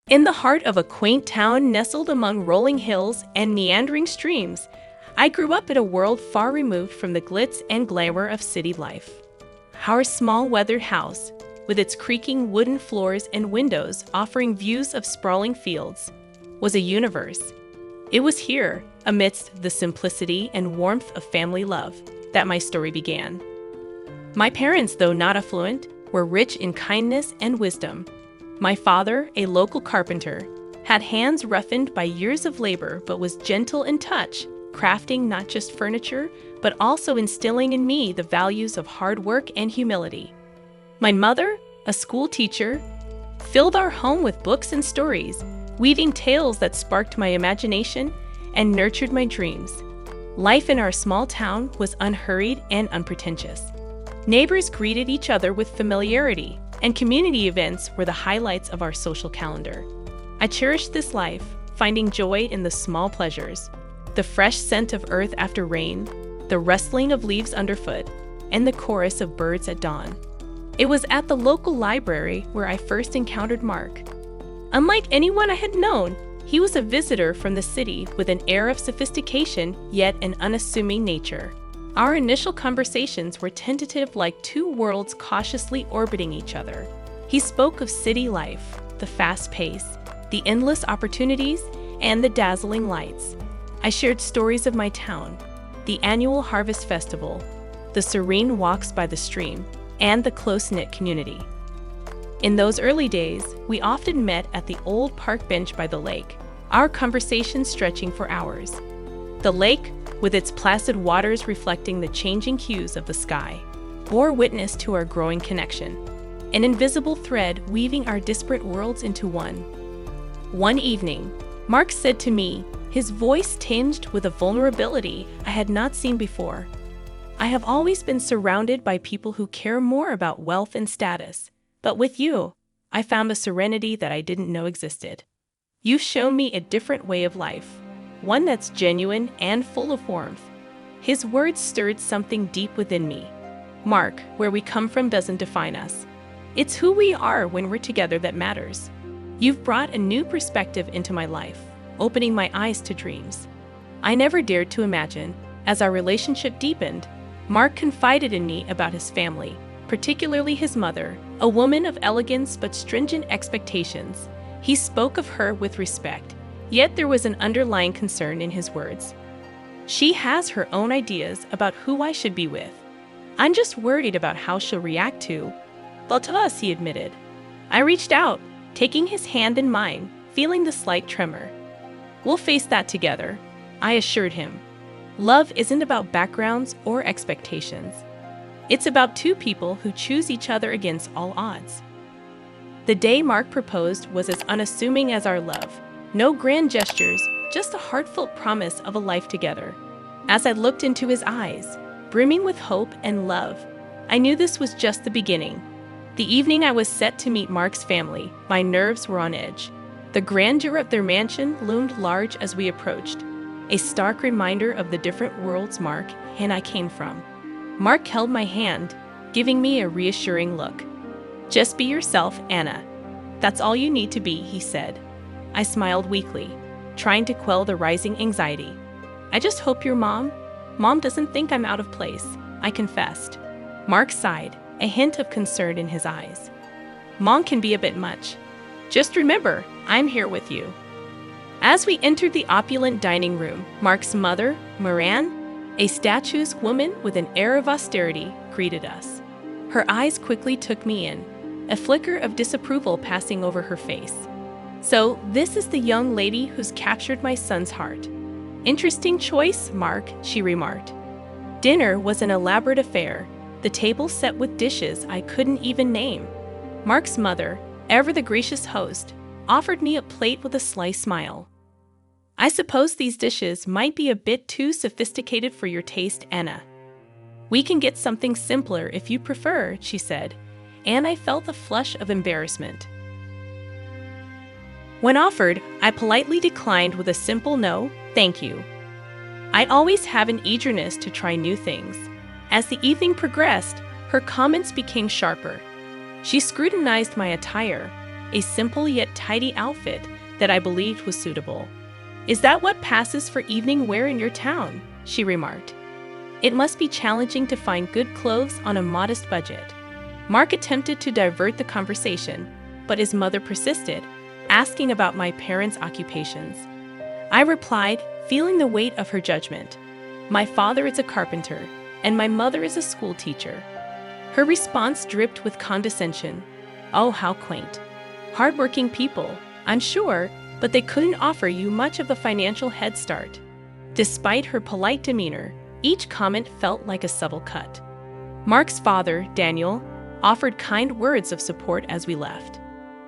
In the heart of a quaint town nestled among rolling hills and meandering streams, I grew up in a world far removed from the glitz and glamour of city life. Our small weathered house, with its creaking wooden floors and windows offering views of sprawling fields, was a universe. It was here, amidst the simplicity and warmth of family love, that my story began. My parents, though not affluent, were rich in kindness and wisdom. My father, a local carpenter, had hands roughened by years of labor but was gentle in touch, crafting not just furniture, but also instilling in me the values of hard work and humility. My mother, a school teacher, filled our home with books and stories, weaving tales that sparked my imagination and nurtured my dreams. Life in our small town was unhurried and unpretentious. Neighbors greeted each other with familiarity, and community events were the highlights of our social calendar. I cherished this life, finding joy in the small pleasures, the fresh scent of earth after rain, the rustling of leaves underfoot, and the chorus of birds at dawn. It was at the local library where I first encountered Mark. Unlike anyone I had known, he was a visitor from the city with an air of sophistication yet an unassuming nature. Our initial conversations were tentative, like two worlds cautiously orbiting each other. He spoke of city life, the fast pace, the endless opportunities, and the dazzling lights. I shared stories of my town, the annual harvest festival, the serene walks by the stream, and the close-knit community. In those early days, we often met at the old park bench by the lake, our conversations stretching for hours. The lake, with its placid waters reflecting the changing hues of the sky, bore witness to our growing connection, an invisible thread weaving our disparate worlds into one. One evening, Mark said to me, his voice tinged with a vulnerability I had not seen before, "I have always been surrounded by people who care more about wealth and status, but with you, I found a serenity that I didn't know existed. You've shown me a different way of life, one that's genuine and full of warmth." His words stirred something deep within me. Mark, where we come from doesn't define us. It's who we are when we're together that matters. You've brought a new perspective into my life, opening my eyes to dreams I never dared to imagine. As our relationship deepened, Mark confided in me about his family, particularly his mother, a woman of elegance but stringent expectations. He spoke of her with respect, yet there was an underlying concern in his words. "She has her own ideas about who I should be with. I'm just worried about how she'll react to both of us," he admitted. I reached out, taking his hand in mine, feeling the slight tremor. "We'll face that together," I assured him. Love isn't about backgrounds or expectations. It's about two people who choose each other against all odds. The day Mark proposed was as unassuming as our love. No grand gestures, just a heartfelt promise of a life together. As I looked into his eyes, brimming with hope and love, I knew this was just the beginning. The evening I was set to meet Mark's family, my nerves were on edge. The grandeur of their mansion loomed large as we approached, a stark reminder of the different worlds Mark and I came from. Mark held my hand, giving me a reassuring look. "Just be yourself, Anna. That's all you need to be," he said. I smiled weakly, trying to quell the rising anxiety. "I just hope your mom doesn't think I'm out of place," I confessed. Mark sighed, a hint of concern in his eyes. "Mom can be a bit much. Just remember, I'm here with you." As we entered the opulent dining room, Mark's mother, Moran, a statuesque woman with an air of austerity, greeted us. Her eyes quickly took me in, a flicker of disapproval passing over her face. "So, this is the young lady who's captured my son's heart. Interesting choice, Mark," she remarked. Dinner was an elaborate affair, the table set with dishes I couldn't even name. Mark's mother, ever the gracious host, offered me a plate with a sly smile. "I suppose these dishes might be a bit too sophisticated for your taste, Anna. We can get something simpler if you prefer," she said, and I felt a flush of embarrassment. When offered, I politely declined with a simple "no, thank you." I always have an eagerness to try new things. As the evening progressed, her comments became sharper. She scrutinized my attire, a simple yet tidy outfit that I believed was suitable. "Is that what passes for evening wear in your town?" she remarked. It must be challenging to find good clothes on a modest budget. Mark attempted to divert the conversation, but his mother persisted, asking about my parents' occupations. I replied, feeling the weight of her judgment. "My father is a carpenter, and my mother is a school teacher." Her response dripped with condescension. "Oh, how quaint. Hardworking people, I'm sure, but they couldn't offer you much of a financial head start." Despite her polite demeanor, each comment felt like a subtle cut. Mark's father, Daniel, offered kind words of support as we left.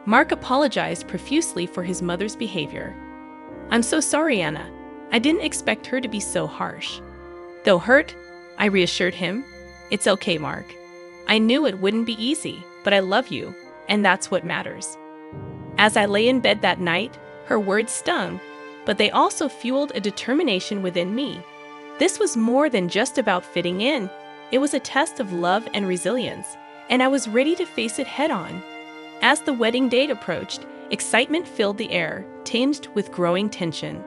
Mark apologized profusely for his mother's behavior. "I'm so sorry, Anna. I didn't expect her to be so harsh." Though hurt, I reassured him, "It's okay, Mark. I knew it wouldn't be easy, but I love you, and that's what matters." As I lay in bed that night, her words stung, but they also fueled a determination within me. This was more than just about fitting in. It was a test of love and resilience, and I was ready to face it head-on. As the wedding date approached, excitement filled the air, tinged with growing tension.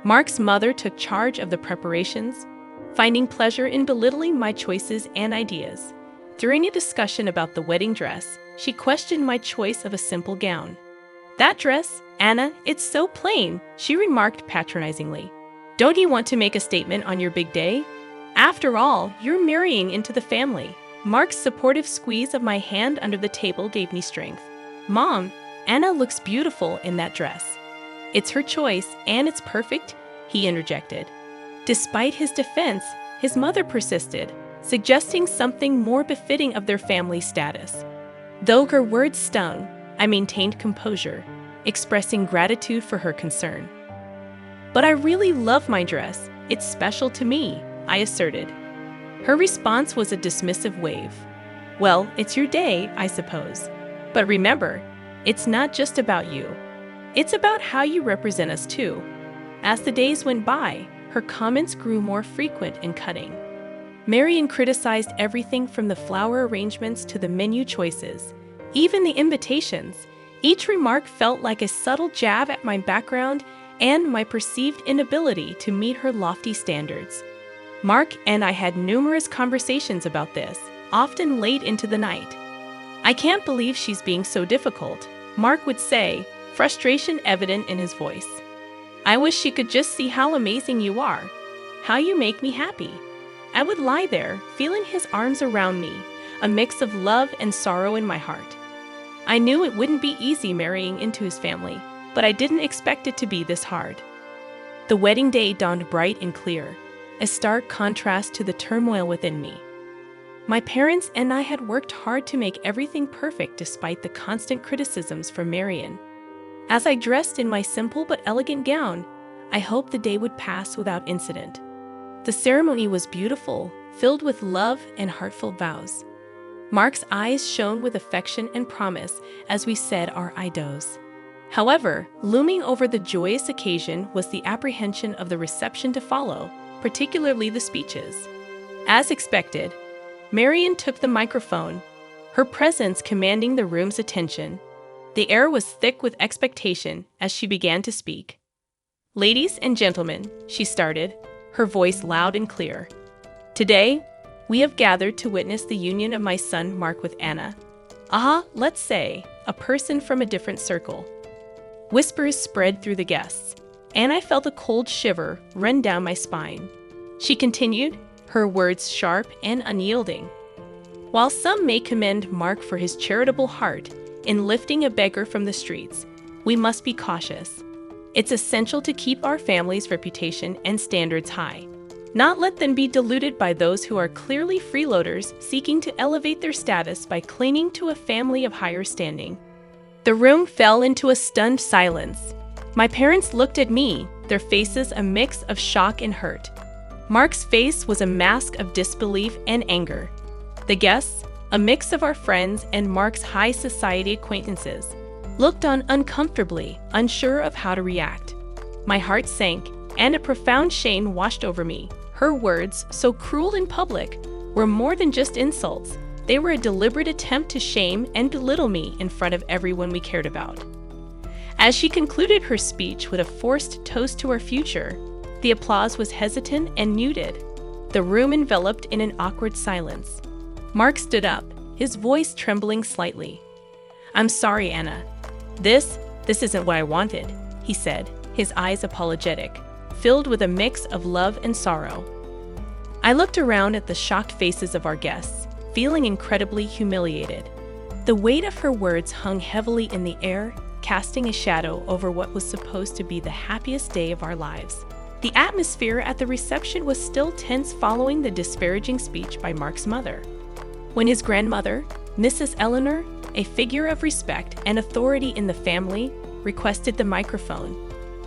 Mark's mother took charge of the preparations, finding pleasure in belittling my choices and ideas. During a discussion about the wedding dress, she questioned my choice of a simple gown. "That dress, Anna, it's so plain," she remarked patronizingly. "Don't you want to make a statement on your big day? After all, you're marrying into the family." Mark's supportive squeeze of my hand under the table gave me strength. "Mom, Anna looks beautiful in that dress." "It's her choice, and it's perfect," he interjected. Despite his defense, his mother persisted, suggesting something more befitting of their family status. Though her words stung, I maintained composure, expressing gratitude for her concern. "But I really love my dress. It's special to me," I asserted. Her response was a dismissive wave. "Well, it's your day, I suppose. But remember, it's not just about you. It's about how you represent us too." As the days went by, her comments grew more frequent and cutting. Marian criticized everything from the flower arrangements to the menu choices, even the invitations. Each remark felt like a subtle jab at my background and my perceived inability to meet her lofty standards. Mark and I had numerous conversations about this, often late into the night. "I can't believe she's being so difficult," Mark would say, frustration evident in his voice. "I wish she could just see how amazing you are, how you make me happy." I would lie there, feeling his arms around me, a mix of love and sorrow in my heart. I knew it wouldn't be easy marrying into his family, but I didn't expect it to be this hard. The wedding day dawned bright and clear, a stark contrast to the turmoil within me. My parents and I had worked hard to make everything perfect despite the constant criticisms from Marian. As I dressed in my simple but elegant gown, I hoped the day would pass without incident. The ceremony was beautiful, filled with love and heartfelt vows. Mark's eyes shone with affection and promise as we said our I do's. However, looming over the joyous occasion was the apprehension of the reception to follow, particularly the speeches. As expected, Marian took the microphone, her presence commanding the room's attention. The air was thick with expectation as she began to speak. "Ladies and gentlemen," she started, her voice loud and clear. "Today, we have gathered to witness the union of my son Mark with Anna. Let's say, a person from a different circle." Whispers spread through the guests, and I felt a cold shiver run down my spine. She continued, her words sharp and unyielding. "While some may commend Mark for his charitable heart in lifting a beggar from the streets, we must be cautious. It's essential to keep our family's reputation and standards high, not let them be diluted by those who are clearly freeloaders seeking to elevate their status by clinging to a family of higher standing." The room fell into a stunned silence. My parents looked at me, their faces a mix of shock and hurt. Mark's face was a mask of disbelief and anger. The guests, a mix of our friends and Mark's high society acquaintances, looked on uncomfortably, unsure of how to react. My heart sank, and a profound shame washed over me. Her words, so cruel in public, were more than just insults. They were a deliberate attempt to shame and belittle me in front of everyone we cared about. As she concluded her speech with a forced toast to our future, the applause was hesitant and muted, the room enveloped in an awkward silence. Mark stood up, his voice trembling slightly. "I'm sorry, Anna. This isn't what I wanted," he said, his eyes apologetic, filled with a mix of love and sorrow. I looked around at the shocked faces of our guests, feeling incredibly humiliated. The weight of her words hung heavily in the air, casting a shadow over what was supposed to be the happiest day of our lives. The atmosphere at the reception was still tense following the disparaging speech by Mark's mother. When his grandmother, Mrs. Eleanor, a figure of respect and authority in the family, requested the microphone,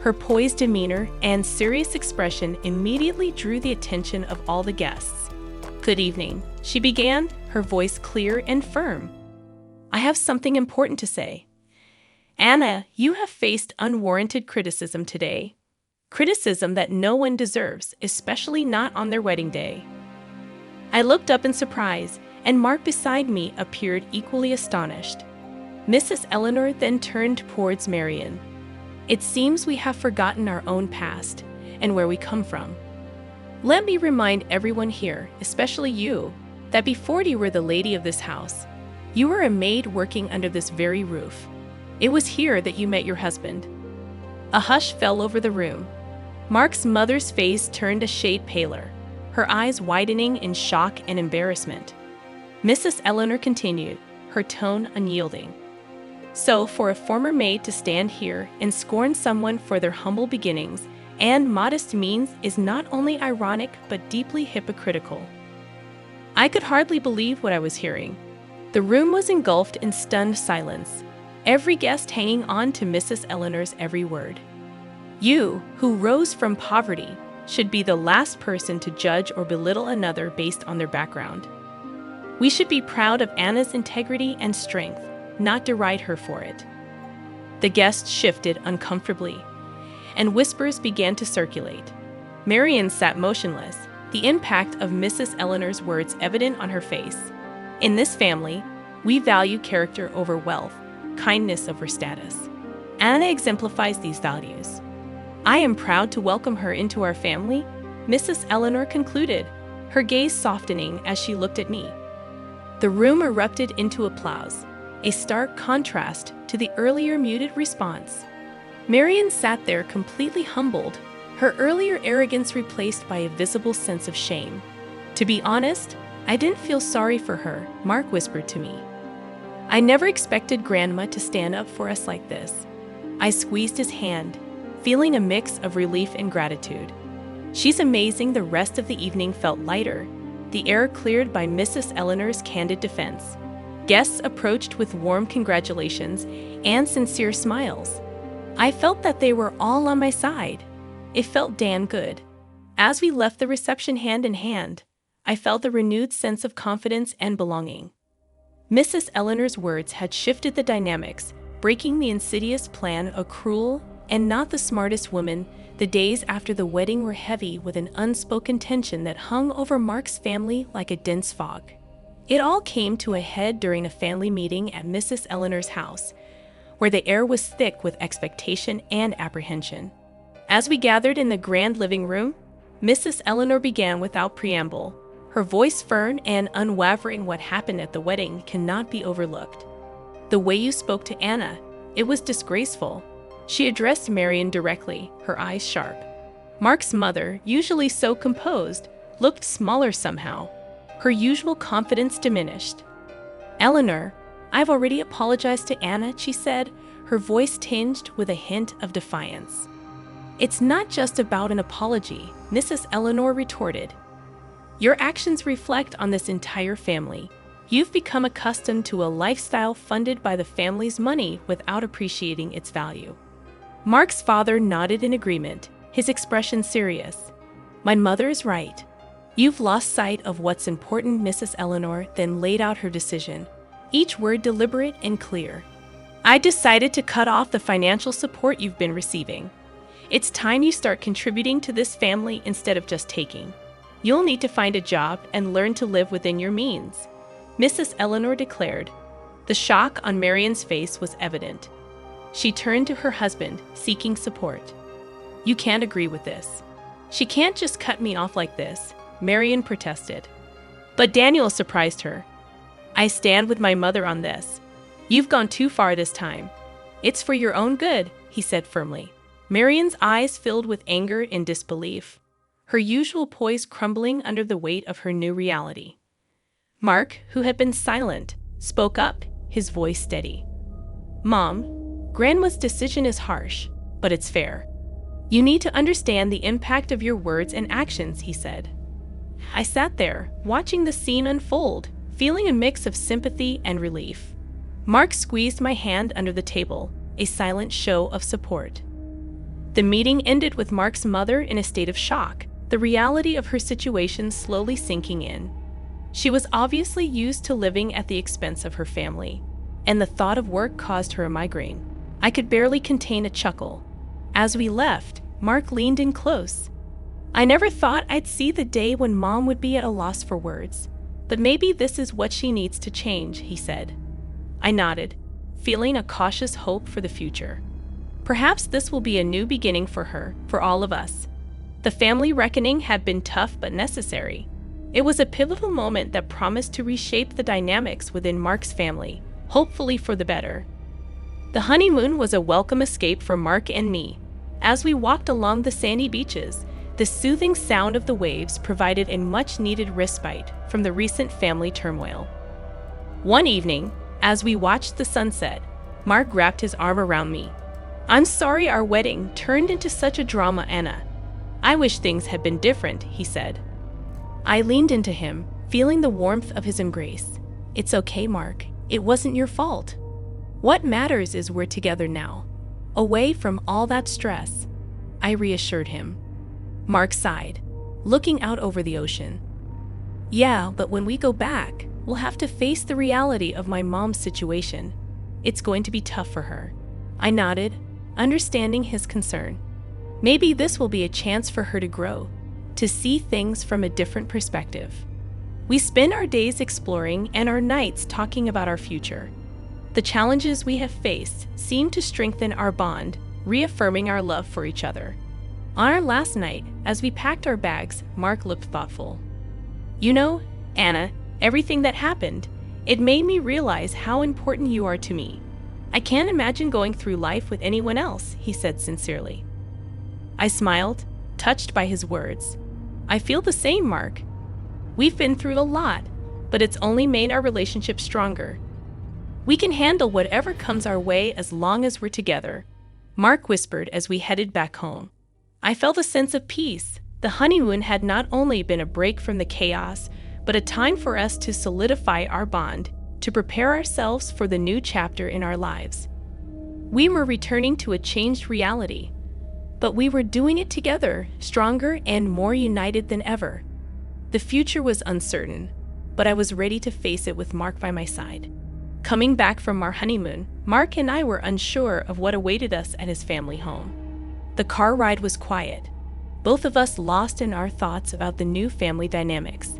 her poised demeanor and serious expression immediately drew the attention of all the guests. "Good evening," she began, her voice clear and firm. "I have something important to say. Anna, you have faced unwarranted criticism today. Criticism that no one deserves, especially not on their wedding day." I looked up in surprise, and Mark beside me appeared equally astonished. Mrs. Eleanor then turned towards Marian. "It seems we have forgotten our own past and where we come from. Let me remind everyone here, especially you, that before you were the lady of this house, you were a maid working under this very roof. It was here that you met your husband." A hush fell over the room. Mark's mother's face turned a shade paler, her eyes widening in shock and embarrassment. Mrs. Eleanor continued, her tone unyielding. "So, for a former maid to stand here and scorn someone for their humble beginnings and modest means is not only ironic but deeply hypocritical." I could hardly believe what I was hearing. The room was engulfed in stunned silence, every guest hanging on to Mrs. Eleanor's every word. "You, who rose from poverty, should be the last person to judge or belittle another based on their background. We should be proud of Anna's integrity and strength, not deride her for it." The guests shifted uncomfortably, and whispers began to circulate. Marian sat motionless, the impact of Mrs. Eleanor's words evident on her face. In this family, we value character over wealth, kindness over status. Anna exemplifies these values. "I am proud to welcome her into our family," Mrs. Eleanor concluded, her gaze softening as she looked at me. The room erupted into applause, a stark contrast to the earlier muted response. Marian sat there completely humbled, her earlier arrogance replaced by a visible sense of shame. "To be honest, I didn't feel sorry for her," Mark whispered to me. "I never expected Grandma to stand up for us like this." I squeezed his hand, feeling a mix of relief and gratitude. "She's amazing." The rest of the evening felt lighter, the air cleared by Mrs. Eleanor's candid defense. Guests approached with warm congratulations and sincere smiles. I felt that they were all on my side. It felt damn good. As we left the reception hand in hand, I felt a renewed sense of confidence and belonging. Mrs. Eleanor's words had shifted the dynamics, breaking the insidious plan a cruel and not the smartest woman. The days after the wedding were heavy with an unspoken tension that hung over Mark's family like a dense fog. It all came to a head during a family meeting at Mrs. Eleanor's house, where the air was thick with expectation and apprehension. As we gathered in the grand living room, Mrs. Eleanor began without preamble, her voice firm and unwavering. "What happened at the wedding cannot be overlooked. The way you spoke to Anna, it was disgraceful." She addressed Marian directly, her eyes sharp. Mark's mother, usually so composed, looked smaller somehow. Her usual confidence diminished. "Eleanor, I've already apologized to Anna," she said, her voice tinged with a hint of defiance. "It's not just about an apology," Mrs. Eleanor retorted. "Your actions reflect on this entire family. You've become accustomed to a lifestyle funded by the family's money without appreciating its value." Mark's father nodded in agreement, his expression serious. "My mother is right. You've lost sight of what's important." Mrs. Eleanor then laid out her decision, each word deliberate and clear. "I decided to cut off the financial support you've been receiving. It's time you start contributing to this family instead of just taking. You'll need to find a job and learn to live within your means." Mrs. Eleanor declared. The shock on Marion's face was evident. She turned to her husband, seeking support. You can't agree with this. She can't just cut me off like this, Marion protested. But Daniel surprised her. I stand with my mother on this. You've gone too far this time. It's for your own good, he said firmly. Marion's eyes filled with anger and disbelief, her usual poise crumbling under the weight of her new reality. Mark, who had been silent, spoke up, his voice steady. Mom, Grandma's decision is harsh, but it's fair. You need to understand the impact of your words and actions, he said. I sat there, watching the scene unfold, feeling a mix of sympathy and relief. Mark squeezed my hand under the table, a silent show of support. The meeting ended with Mark's mother in a state of shock, the reality of her situation slowly sinking in. She was obviously used to living at the expense of her family, and the thought of work caused her a migraine. I could barely contain a chuckle. As we left, Mark leaned in close. I never thought I'd see the day when Mom would be at a loss for words, but maybe this is what she needs to change, he said. I nodded, feeling a cautious hope for the future. Perhaps this will be a new beginning for her, for all of us. The family reckoning had been tough but necessary. It was a pivotal moment that promised to reshape the dynamics within Mark's family, hopefully for the better. The honeymoon was a welcome escape for Mark and me. As we walked along the sandy beaches, the soothing sound of the waves provided a much-needed respite from the recent family turmoil. One evening, as we watched the sunset, Mark wrapped his arm around me. I'm sorry our wedding turned into such a drama, Anna. I wish things had been different, he said. I leaned into him, feeling the warmth of his embrace. It's okay, Mark. It wasn't your fault. What matters is we're together now, away from all that stress, I reassured him. Mark sighed, looking out over the ocean. Yeah, but when we go back, we'll have to face the reality of my mom's situation. It's going to be tough for her. I nodded, understanding his concern. Maybe this will be a chance for her to grow, to see things from a different perspective. We spend our days exploring and our nights talking about our future. The challenges we have faced seem to strengthen our bond, reaffirming our love for each other. On our last night, as we packed our bags, Mark looked thoughtful. You know, Anna, everything that happened, it made me realize how important you are to me. I can't imagine going through life with anyone else, he said sincerely. I smiled, touched by his words. I feel the same, Mark. We've been through a lot, but it's only made our relationship stronger. We can handle whatever comes our way as long as we're together, Mark whispered as we headed back home. I felt a sense of peace. The honeymoon had not only been a break from the chaos, but a time for us to solidify our bond, to prepare ourselves for the new chapter in our lives. We were returning to a changed reality, but we were doing it together, stronger and more united than ever. The future was uncertain, but I was ready to face it with Mark by my side. Coming back from our honeymoon, Mark and I were unsure of what awaited us at his family home. The car ride was quiet, both of us lost in our thoughts about the new family dynamics.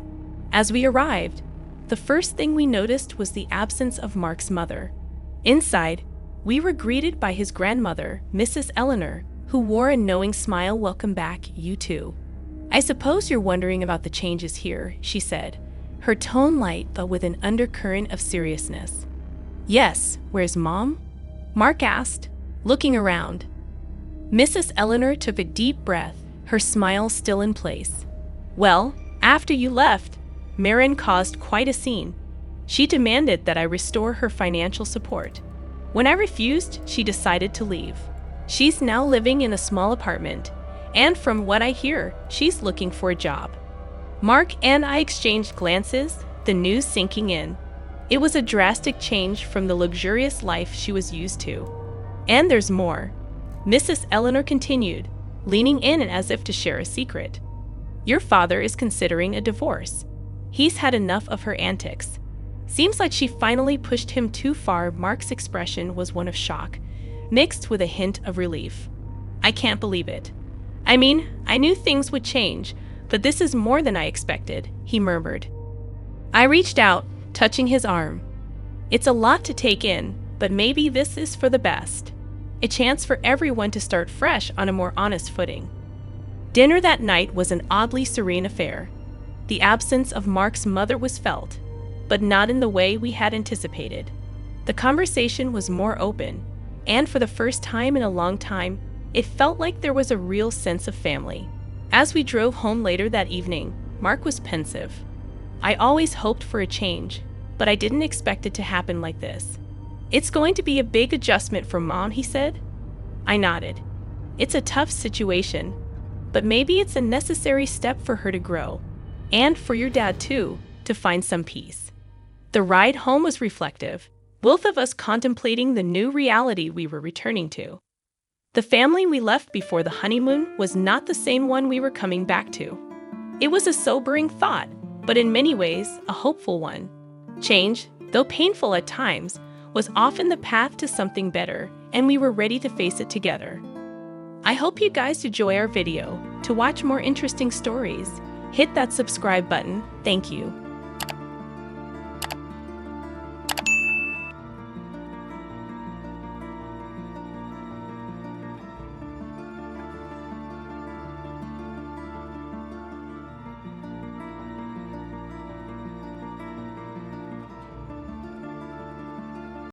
As we arrived, the first thing we noticed was the absence of Mark's mother. Inside, we were greeted by his grandmother, Mrs. Eleanor, who wore a knowing smile. Welcome back, you two. I suppose you're wondering about the changes here, she said, her tone light but with an undercurrent of seriousness. Yes, where's Mom? Mark asked, looking around. Mrs. Eleanor took a deep breath, her smile still in place. Well, after you left, Marion caused quite a scene. She demanded that I restore her financial support. When I refused, she decided to leave. She's now living in a small apartment, and from what I hear, she's looking for a job. Mark and I exchanged glances, the news sinking in. It was a drastic change from the luxurious life she was used to. And there's more. Mrs. Eleanor continued, leaning in as if to share a secret. Your father is considering a divorce. He's had enough of her antics. Seems like she finally pushed him too far. Mark's expression was one of shock, mixed with a hint of relief. I can't believe it. I mean, I knew things would change, but this is more than I expected, he murmured. I reached out, touching his arm. It's a lot to take in, but maybe this is for the best. A chance for everyone to start fresh on a more honest footing. Dinner that night was an oddly serene affair. The absence of Mark's mother was felt, but not in the way we had anticipated. The conversation was more open, and for the first time in a long time, it felt like there was a real sense of family. As we drove home later that evening, Mark was pensive. I always hoped for a change, but I didn't expect it to happen like this. "It's going to be a big adjustment for Mom," he said. I nodded. "It's a tough situation, but maybe it's a necessary step for her to grow, and for your dad too, to find some peace." The ride home was reflective, both of us contemplating the new reality we were returning to. The family we left before the honeymoon was not the same one we were coming back to. It was a sobering thought, but in many ways, a hopeful one. Change, though painful at times, was often the path to something better, and we were ready to face it together. I hope you guys enjoy our video. To watch more interesting stories, hit that subscribe button. Thank you.